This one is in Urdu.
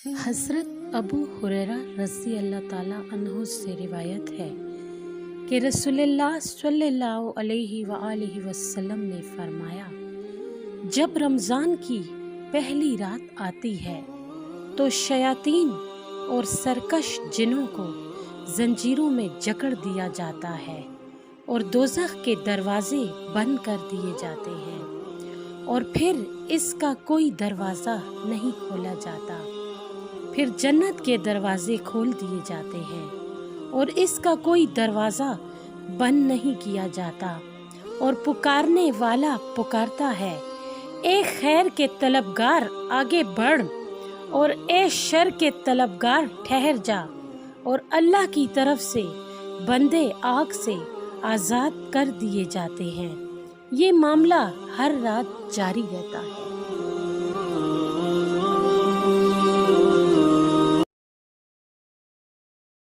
حضرت ابو ہریرہ رضی اللہ تعالیٰ عنہ سے روایت ہے کہ رسول اللہ صلی اللہ علیہ وآلہ وسلم نے فرمایا، جب رمضان کی پہلی رات آتی ہے تو شیاطین اور سرکش جنوں کو زنجیروں میں جکڑ دیا جاتا ہے اور دوزخ کے دروازے بند کر دیے جاتے ہیں اور پھر اس کا کوئی دروازہ نہیں کھولا جاتا۔ پھر جنت کے دروازے کھول دیے جاتے ہیں اور اس کا کوئی دروازہ بند نہیں کیا جاتا، اور پکارنے والا پکارتا ہے، اے خیر کے طلبگار آگے بڑھ، اور اے شر کے طلبگار ٹھہر جا، اور اللہ کی طرف سے بندے آگ سے آزاد کر دیے جاتے ہیں۔ یہ معاملہ ہر رات جاری رہتا ہے۔